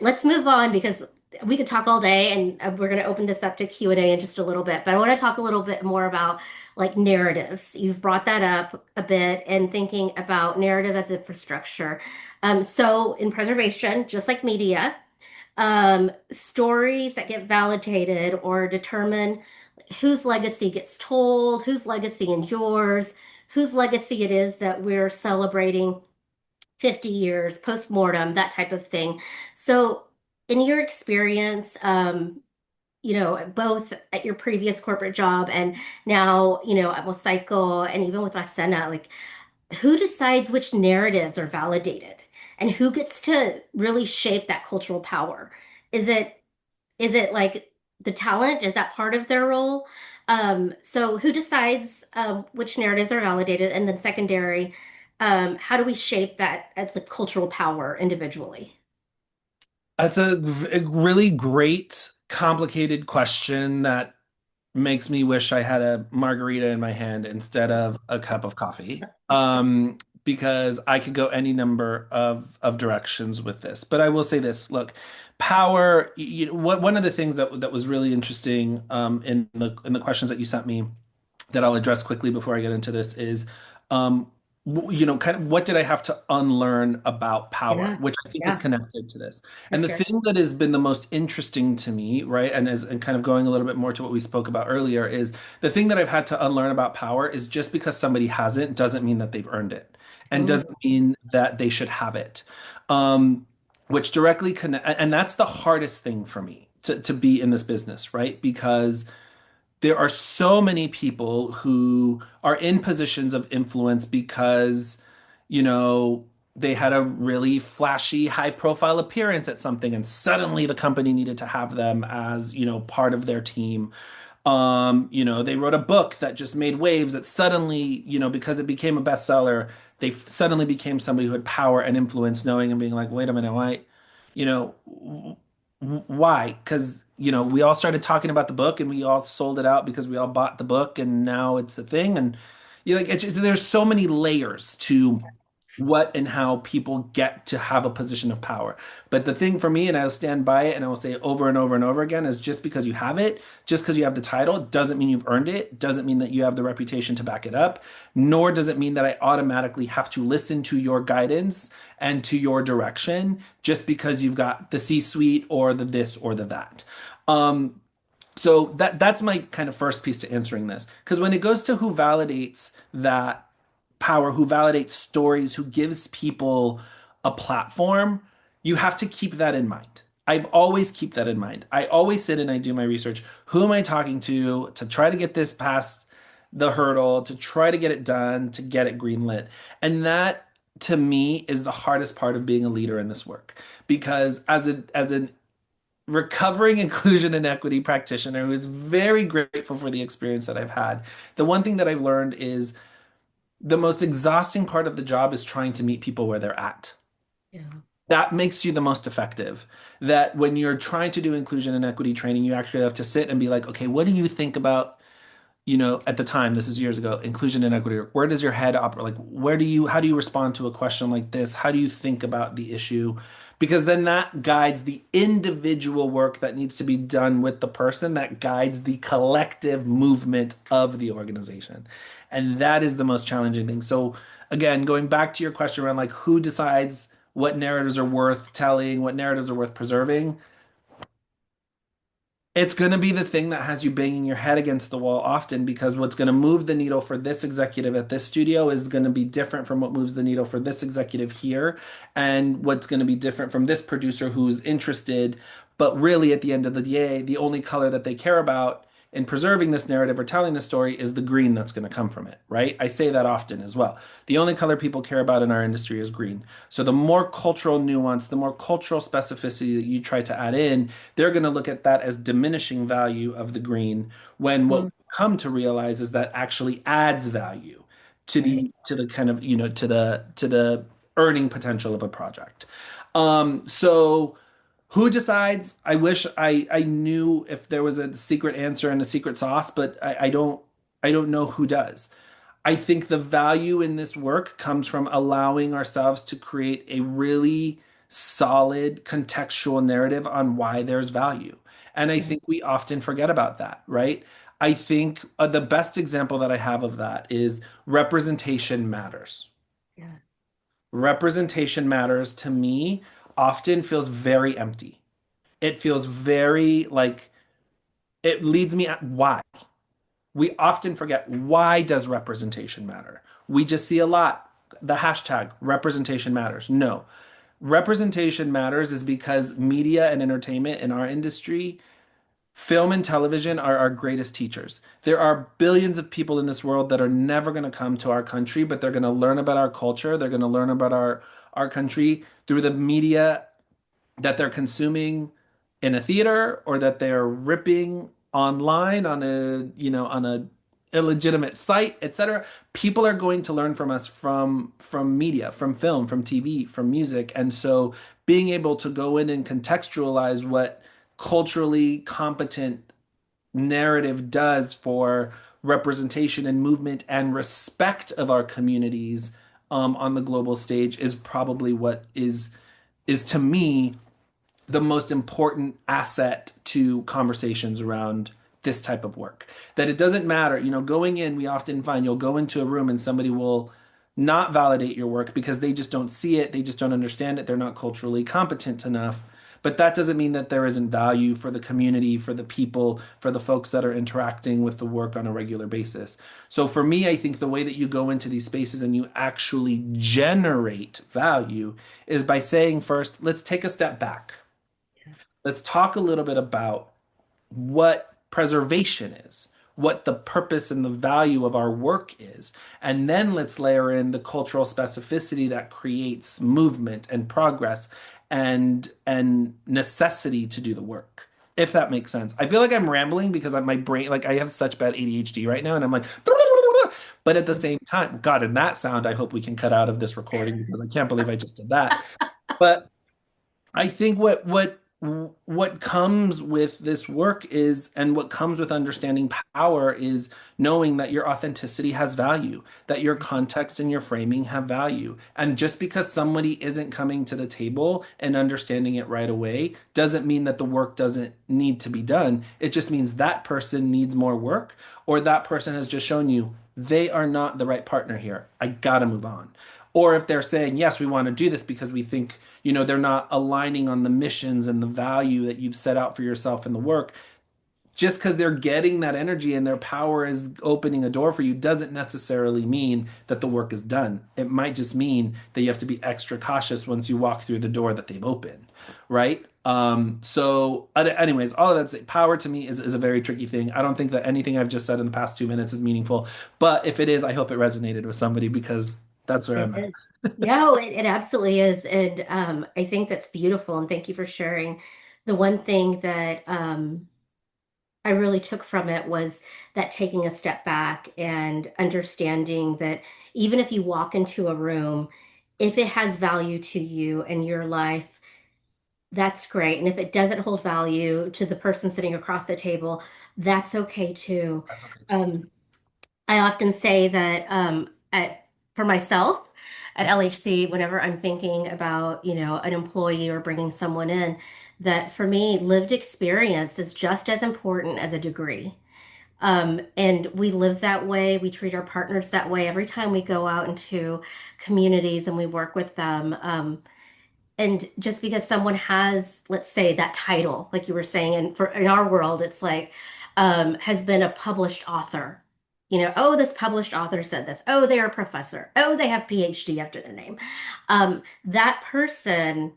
let's move on because we could talk all day and we're going to open this up to Q&A in just a little bit. But I want to talk a little bit more about like narratives. You've brought that up a bit and thinking about narrative as infrastructure. So in preservation, just like media, stories that get validated or determine whose legacy gets told, whose legacy endures, whose legacy it is that we're celebrating 50 years, post-mortem, that type of thing. So, in your experience, both at your previous corporate job and now, at MOSAICO and even with Asena, like who decides which narratives are validated and who gets to really shape that cultural power? Is it like the talent? Is that part of their role? So who decides which narratives are validated? And then secondary, how do we shape that as the cultural power individually? That's a really great, complicated question that makes me wish I had a margarita in my hand instead of a cup of coffee. Because I could go any number of directions with this. But I will say this, look, power, one of the things that was really interesting in the questions that you sent me that I'll address quickly before I get into this is um kind of what did I have to unlearn about power, Yeah, which I think is yeah, connected to this. for And the sure. thing that has been the most interesting to me, right, and kind of going a little bit more to what we spoke about earlier, is the thing that I've had to unlearn about power is just because somebody hasn't doesn't mean that they've earned it, and Mm, doesn't mean that they should have it. Um, which directly connect, and that's the hardest thing for me to be in this business, right? Because there are so many people who are in positions of influence because, you know, they had a really flashy, high profile appearance at something, and suddenly the company needed to have them as, part of their team. They wrote a book that just made waves that suddenly, because it became a bestseller, they suddenly became somebody who had power and influence, knowing and being like, wait a minute, why, you know, why? Because, we all started talking about the book and we all sold it out because we all bought the book and now it's a thing. And there's so many layers to what and how people get to have a position of power. But the thing for me, and I'll stand by it and I will say it over and over and over again, is just because you have it, just because you have the title, doesn't mean you've earned it, doesn't mean that you have the reputation to back it up, nor does it mean that I automatically have to listen to your guidance and to your direction just because you've got the C-suite or the this or the that. So that's my kind of first piece to answering this. Because when it goes to who validates that power, who validates stories, who gives people a platform, you have to keep that in mind. I always keep that in mind. I always sit and I do my research. Who am I talking to try to get this past the hurdle, to try to get it done, to get it greenlit? And that to me is the hardest part of being a leader in this work. Because as an recovering inclusion and equity practitioner who is very grateful for the experience that I've had, the one thing that I've learned is the most exhausting part of the job is trying to meet people where they're at. yeah. That makes you the most effective. That when you're trying to do inclusion and equity training, you actually have to sit and be like, okay, what do you think about, at the time, this is years ago, inclusion and equity? Where does your head operate? Like, how do you respond to a question like this? How do you think about the issue? Because then that guides the individual work that needs to be done with the person, that guides the collective movement of the organization. And that is the most challenging thing. So, again, going back to your question around like who decides what narratives are worth telling, what narratives are worth preserving, it's going to be the thing that has you banging your head against the wall often, because what's going to move the needle for this executive at this studio is going to be different from what moves the needle for this executive here, and what's going to be different from this producer who's interested. But really, at the end of the day, the only color that they care about in preserving this narrative or telling the story is the green that's going to come from it, right? I say that often as well. The only color people care about in our industry is green. So the more cultural nuance, the more cultural specificity that you try to add in, they're going to look at that as diminishing value of the green, when what Mm, we come to realize is that actually adds value to right. the kind of, to the earning potential of a project. So who decides? I wish I knew if there was a secret answer and a secret sauce, but I don't know who does. I think the value in this work comes from allowing ourselves to create a really solid contextual narrative on why there's value. And I Yeah, think we often forget about that, right? I think the best example that I have of that is representation matters. yeah, Representation matters to me often feels very empty. It feels very like it leads me at why. We often forget, why does representation matter? We just see a lot the hashtag representation matters. No, representation matters is because media and entertainment in our industry, film and television, are our greatest teachers. There are billions of people in this world that are never going to come to our country, but they're going to learn about our culture. They're going to learn about our country through the media that they're consuming in a theater or that they're ripping online on a illegitimate site, etc. People are going to learn from us from media, from film, from TV, from music. And so being able to go in and contextualize what culturally competent narrative does for representation and movement and respect of our communities on the global stage is probably what is to me the most important asset to conversations around this type of work. That it doesn't matter, going in, we often find you'll go into a room and somebody will not validate your work because they just don't see it, they just don't understand it, they're not culturally competent enough. But that doesn't mean that there isn't value for the community, for the people, for the folks that are interacting with the work on a regular basis. So for me, I think the way that you go into these spaces and you actually generate value is by saying first, let's take a step back. Let's talk a little bit about what preservation is, what the purpose and the value of our work is. And then let's layer in the cultural specificity that creates movement and progress and necessity to do the work. If that makes sense. I feel like I'm rambling because my brain, like I have such bad ADHD right now, and I'm like, but at the same time, God, and that sound I hope we can cut out of this recording because I can't believe I just did that. But I think what comes with this work is, and what comes with understanding power is knowing that your authenticity has value, that your context and your framing have value. And just because somebody isn't coming to the table and understanding it right away doesn't mean that the work doesn't need to be done. It just means that person needs more work, or that person has just shown you they are not the right partner here. I gotta move on. Or if they're saying, yes, we want to do this because we think, they're not aligning on the missions and the value that you've set out for yourself in the work, just because they're getting that energy and their power is opening a door for you doesn't necessarily mean that the work is done. It might just mean that you have to be extra cautious once you walk through the door that they've opened, right? Anyways, all of that power to me is a very tricky thing. I don't think that anything I've just said in the past 2 minutes is meaningful, but if it is, I hope it resonated with somebody because that's where It I'm at. is. No, it absolutely is. And I think that's beautiful. And thank you for sharing. The one thing that I really took from it was that taking a step back and understanding that even if you walk into a room, if it has value to you and your life, that's great. And if it doesn't hold value to the person sitting across the table, that's okay too. That's okay too. Um, I often say that for myself at LHC, whenever I'm thinking about, an employee or bringing someone in, that for me, lived experience is just as important as a degree. And we live that way. We treat our partners that way every time we go out into communities and we work with them. And just because someone has, let's say, that title, like you were saying, and for in our world, it's like has been a published author. Oh, this published author said this. Oh, they're a professor. Oh, they have PhD after their name. That person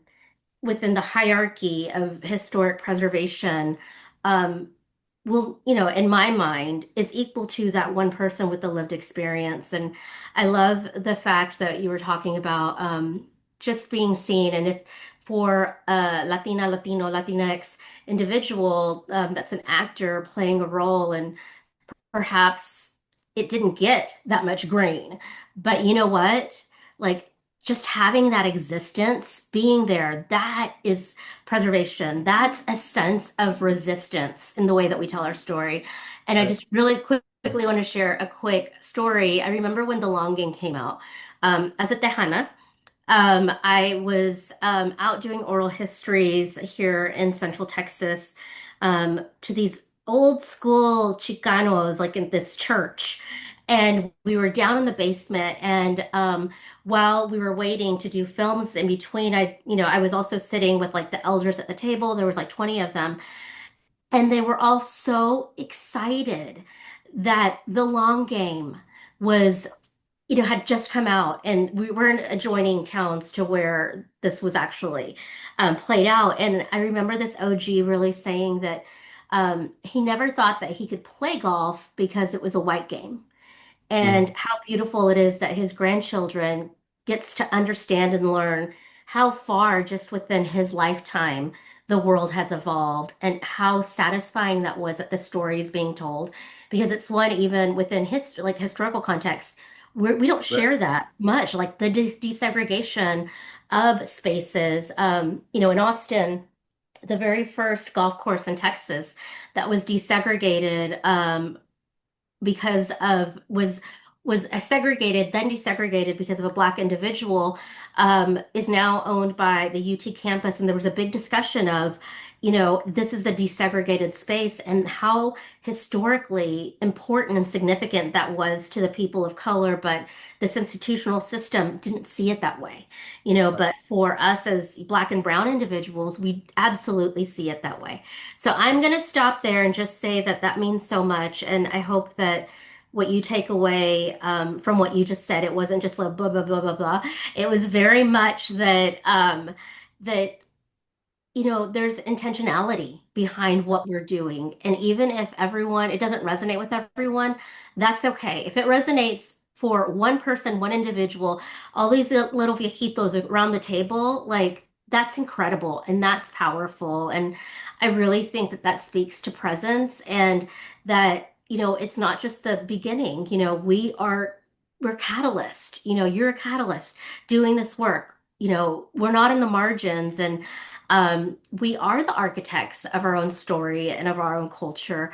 within the hierarchy of historic preservation um, will, in my mind, is equal to that one person with the lived experience. And I love the fact that you were talking about just being seen. And if for a Latina, Latino, Latinx individual that's an actor playing a role and perhaps it didn't get that much green. But you know what? Like just having that existence, being there, that is preservation. That's a sense of resistance in the way that we tell our story. And I Right. just really quickly want to share a quick story. I remember when The Long Game came out. As a Tejana, I was out doing oral histories here in Central Texas to these old school Chicanos, like in this church. And we were down in the basement, and while we were waiting to do films in between, I was also sitting with like the elders at the table. There was like 20 of them, and they were all so excited that The Long Game was had just come out, and we were in adjoining towns to where this was actually played out. And I remember this OG really saying that he never thought that he could play golf because it was a white game, Mhm. and how beautiful it is that his grandchildren gets to understand and learn how far just within his lifetime the world has evolved and how satisfying that was that the story is being told. Because it's one even within history, like historical context, we don't Right. share that much, like the desegregation of spaces. In Austin, the very first golf course in Texas that was desegregated because of was segregated, then desegregated because of a black individual, is now owned by the UT campus. And there was a big discussion of, this is a desegregated space and how historically important and significant that was to the people of color. But this institutional system didn't see it that way, but for us as black and brown individuals, we absolutely see it that way. So I'm going to stop there and just say that that means so much. And I hope that what you take away from what you just said, it wasn't just like blah, blah, blah, blah, blah. It was very much that there's intentionality behind what we're doing. And even if it doesn't resonate with everyone, that's okay. If it resonates for one person, one individual, all these little viejitos around the table, like that's incredible and that's powerful. And I really think that that speaks to presence and that, it's not just the beginning. We're catalyst. You're a catalyst doing this work. We're not in the margins and we are the architects of our own story and of our own culture.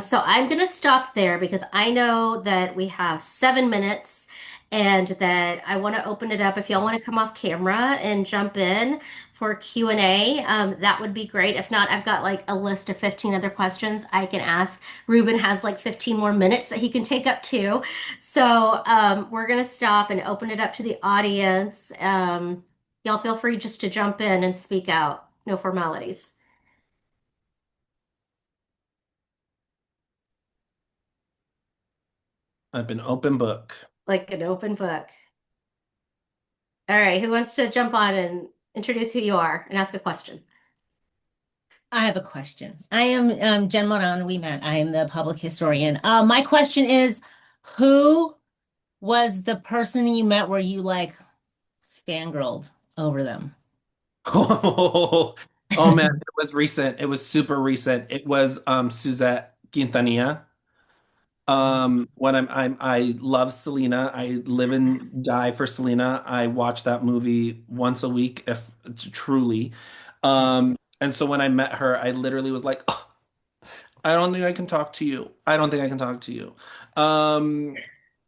So I'm going to stop there because I know that we have 7 minutes and that I want to open it up. If y'all want to come off camera and jump in for Q&A, that would be great. If not, I've got like a list of 15 other questions I can ask. Ruben has like 15 more minutes that he can take up too. So we're going to stop and open it up to the audience. Y'all feel free just to jump in and speak out. No formalities. I've been open book. Like an open book. All right, who wants to jump on and introduce who you are and ask a question? I have a question. I am Jen Moran. We met. I am the public historian. My question is, who was the person you met where you like fangirled over them? Oh, oh man, it was recent. It was super recent. It was Suzette Quintanilla. When I love Selena. I live and die for Selena. I watch that movie once a week, if truly. And so when I met her, I literally was like, "Oh, I don't think I can talk to you. I don't think I can talk to you." Um,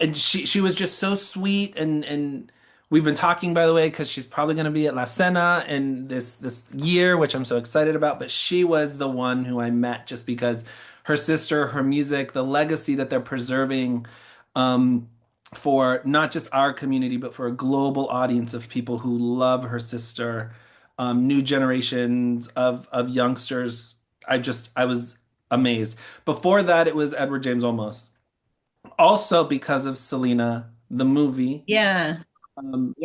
and she was just so sweet and we've been talking, by the way, because she's probably going to be at La Cena in this year, which I'm so excited about. But she was the one who I met just because her sister, her music, the legacy that they're preserving, um, for not just our community, but for a global audience of people who love her sister, new generations of youngsters. I was amazed. Before that, it was Edward James Olmos. Also because of Selena, the movie. Yeah,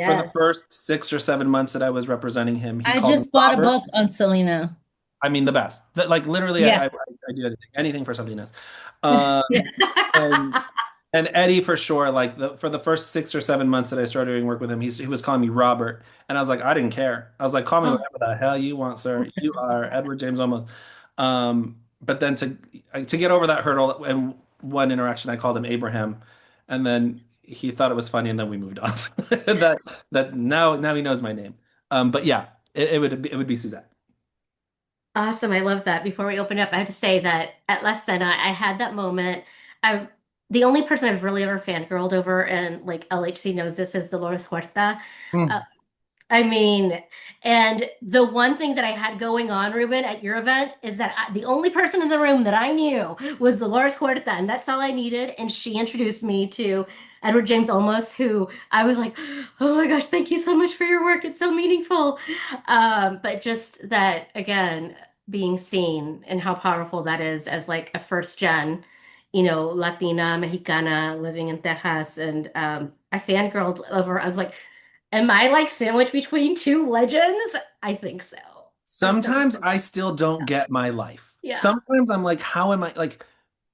For the Yes. first 6 or 7 months that I was representing him, he I called me just bought a Robert. book on Selena. I mean, the best. Like literally, Yeah. I do anything for Salinas. Um, and and Eddie for sure. Like for the first 6 or 7 months that I started doing work with him, he was calling me Robert, and I was like, I didn't care. I was like, call me Oh, whatever the hell you want, sir. You are Edward James Olmos. But then to get over that hurdle, and one interaction, I called him Abraham, and then he thought it was funny, and then we moved on. That now he knows my name. But yeah, it would be Suzette. Awesome. I love that. Before we open up, I have to say that at La Cena, I had that moment. I The only person I've really ever fangirled over, and like LHC knows this, is Dolores Huerta. Uh, Mm. I mean, and the one thing that I had going on, Ruben, at your event is that the only person in the room that I knew was Dolores Huerta, and that's all I needed. And she introduced me to Edward James Olmos, who I was like, oh my gosh, thank you so much for your work. It's so meaningful. But just that, again, being seen and how powerful that is as like a first gen, Latina, Mexicana living in Texas. And I fangirled over, I was like, am I like sandwiched between two legends? I think so. I think Sometimes I still don't get my life. yeah. Sometimes I'm like, how am I like,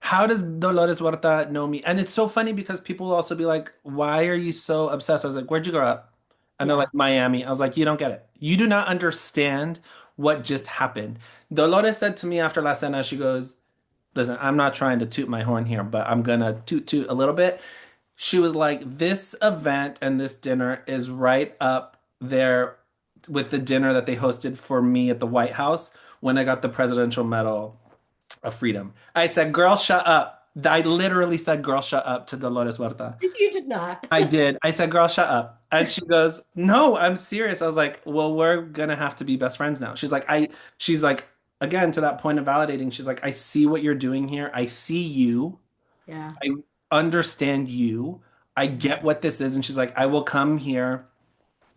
how does Dolores Huerta know me? And it's so funny because people will also be like, why are you so obsessed? I was like, where'd you grow up? And they're Yeah. like, Miami. I was like, you don't get it. You do not understand what just happened. Dolores said to me after La Cena, she goes, listen, I'm not trying to toot my horn here, but I'm gonna toot a little bit. She was like, this event and this dinner is right up there with the dinner that they hosted for me at the White House when I got the Presidential Medal of Freedom. I said, girl, shut up. I literally said, girl, shut up to Dolores Huerta. You did not. I did. I said, girl, shut up. And she goes, no, I'm serious. I was like, well, we're gonna have to be best friends now. She's like, again, to that point of validating, she's like, I see what you're doing here. I see you. Yeah. I understand you. I get what this is. And she's like, I will come here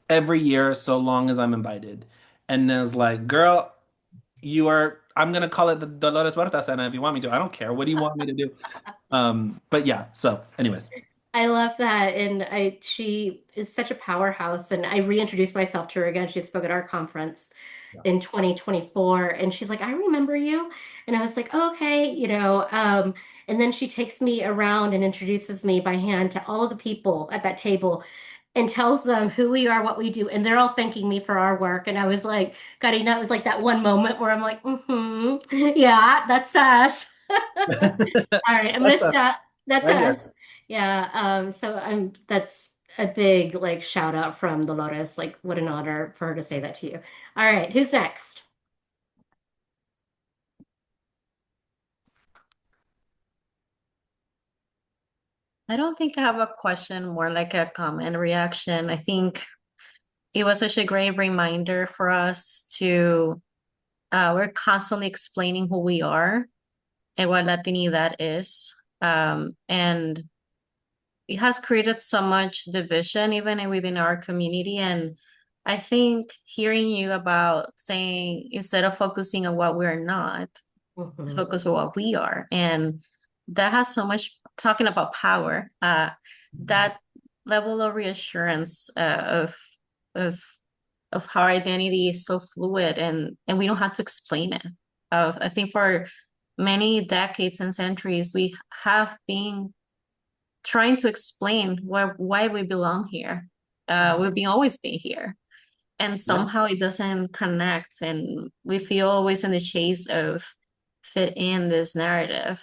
every year so long as I'm invited. And I was like, girl, I'm gonna call it the Dolores Huerta Cena if you want me to. I don't care. What do you want me to do? But yeah, so anyways. I love that. And she is such a powerhouse. And I reintroduced myself to her again. She spoke at our conference Yeah. in 2024. And she's like, I remember you. And I was like, oh, okay, and then she takes me around and introduces me by hand to all of the people at that table and tells them who we are, what we do. And they're all thanking me for our work. And I was like, God, it was like that one moment where I'm like, yeah, that's us. All right, I'm gonna That's us stop. That's right us. here. Yeah. So that's a big like shout out from Dolores. Like, what an honor for her to say that to you. All right, who's next? I don't think I have a question, more like a comment reaction. I think it was such a great reminder for us to, we're constantly explaining who we are and what Latinidad is. And it has created so much division even within our community. And I think hearing you about saying instead of focusing on what we're not, Mhm. focus on what we are. And that has so much talking about power, that level of reassurance of of how our identity is so fluid and we don't have to explain it. I think for many decades and centuries we have been trying to explain why we belong here. We've been always been here. And Yeah. somehow it doesn't connect, and we feel always in the chase of fit in this narrative.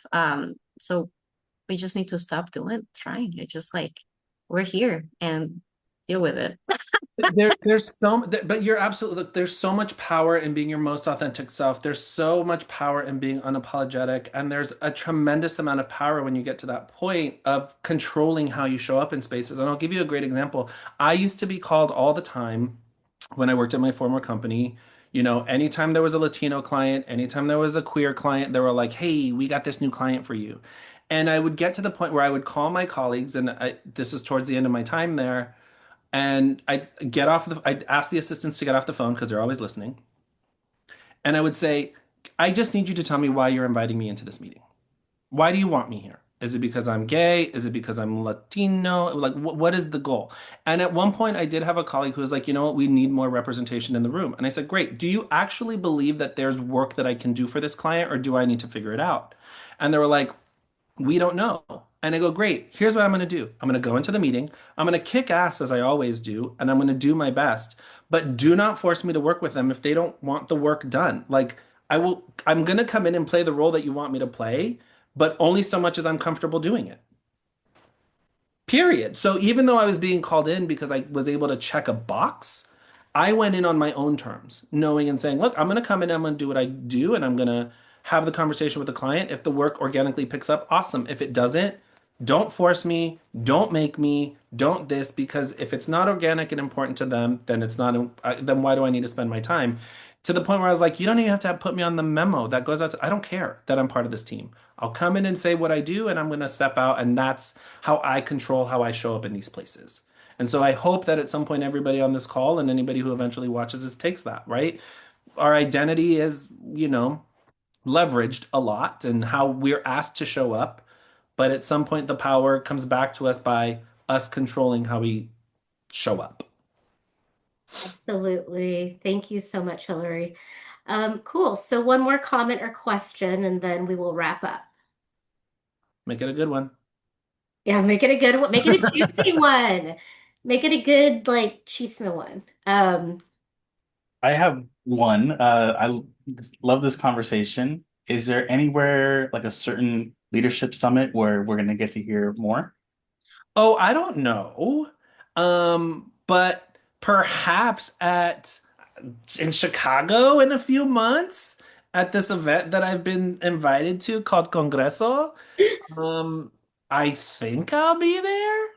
So we just need to stop trying. It's just like we're here and deal with it. But you're absolutely, look, there's so much power in being your most authentic self. There's so much power in being unapologetic. And there's a tremendous amount of power when you get to that point of controlling how you show up in spaces. And I'll give you a great example. I used to be called all the time when I worked at my former company. Anytime there was a Latino client, anytime there was a queer client, they were like, hey, we got this new client for you. And I would get to the point where I would call my colleagues, and this was towards the end of my time there, and I'd ask the assistants to get off the phone because they're always listening. And I would say, I just need you to tell me why you're inviting me into this meeting. Why do you want me here? Is it because I'm gay? Is it because I'm Latino? Like, what is the goal? And at one point, I did have a colleague who was like, you know what, we need more representation in the room. And I said, great. Do you actually believe that there's work that I can do for this client, or do I need to figure it out? And they were like, we don't know. And I go, great. Here's what I'm going to do. I'm going to go into the meeting. I'm going to kick ass as I always do, and I'm going to do my best. But do not force me to work with them if they don't want the work done. Like, I'm going to come in and play the role that you want me to play, but only so much as I'm comfortable doing it. Period. So even though I was being called in because I was able to check a box, I went in on my own terms, knowing and saying, look, I'm going to come in, I'm going to do what I do, and I'm going to have the conversation with the client. If the work organically picks up, awesome. If it doesn't, don't force me, don't make me, don't this, because if it's not organic and important to them, then it's not, then why do I need to spend my time? To the point where I was like, you don't even have to put me on the memo that goes out to, I don't care that I'm part of this team. I'll come in and say what I do, and I'm going to step out, and that's how I control how I show up in these places. And so I hope that at some point everybody on this call and anybody who eventually watches this takes that, right? Our identity is, leveraged a lot and how we're asked to show up. But at some point, the power comes back to us by us controlling how we show up. Absolutely. Thank you so much, Hillary. Cool. So one more comment or question, and then we will wrap up. Make it a good one. Yeah, make it a good one. Make it a juicy one. Make it a good, like, chisme one. I have one. Just love this conversation. Is there anywhere like a certain leadership summit where we're going to get to hear more? Oh, I don't know. But perhaps at in Chicago in a few months at this event that I've been invited to called Congreso. Um, I think I'll be there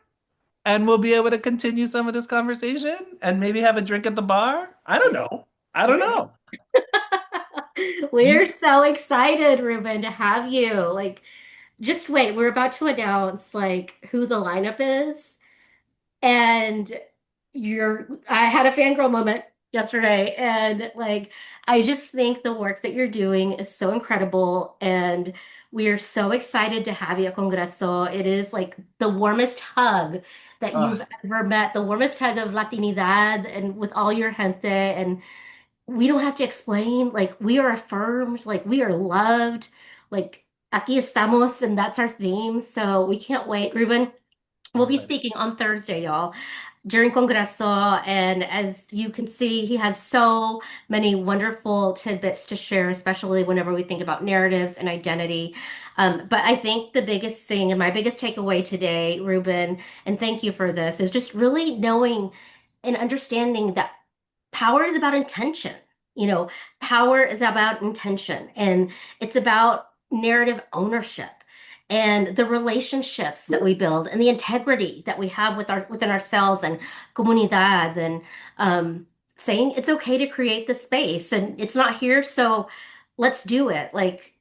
and we'll be able to continue some of this conversation and maybe have a drink at the bar. I don't know. I don't know. We're so excited, Ruben, to have you. Like, just wait, we're about to announce like who the lineup is. And I had a fangirl moment yesterday, and like I just think the work that you're doing is so incredible, and we are so excited to have you at Congreso. It is like the warmest hug that Uh, you've ever met, the warmest hug of Latinidad and with all your gente, and we don't have to explain, like we are affirmed, like we are loved, like aquí estamos, and that's our theme. So we can't wait, Ruben. I'm We'll be excited. speaking on Thursday, y'all, during Congreso. And as you can see, he has so many wonderful tidbits to share, especially whenever we think about narratives and identity. But I think the biggest thing and my biggest takeaway today, Ruben, and thank you for this, is just really knowing and understanding that power is about intention. You know, power is about intention and it's about narrative ownership and the relationships that we build and the integrity that we have within ourselves and comunidad and saying it's okay to create the space and it's not here, so let's do it. Like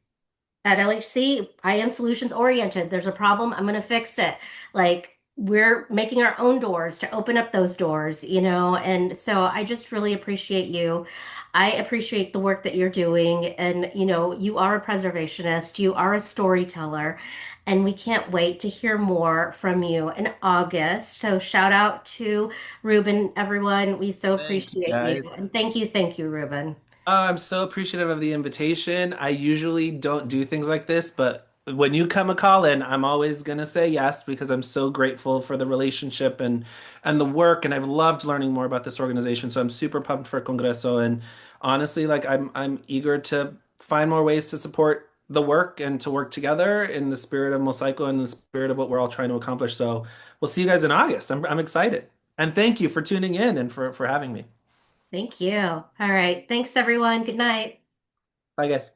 at LHC, I am solutions oriented. There's a problem, I'm going to fix it. Like we're making our own doors to open up those doors, you know? And so I just really appreciate you. I appreciate the work that you're doing. And, you know, you are a preservationist, you are a storyteller, and we can't wait to hear more from you in August. So shout out to Ruben, everyone. We so Thank you, appreciate you. guys. And thank you, Ruben. Oh, I'm so appreciative of the invitation. I usually don't do things like this, but when you come a call in, I'm always gonna say yes because I'm so grateful for the relationship and the work, and I've loved learning more about this organization. So I'm super pumped for Congreso, and honestly, like I'm eager to find more ways to support the work and to work together in the spirit of Mosaico and the spirit of what we're all trying to accomplish. So we'll see you guys in August. I'm excited, and thank you for tuning in and for having me. Thank you. All right. Thanks, everyone. Good night. Bye, guys.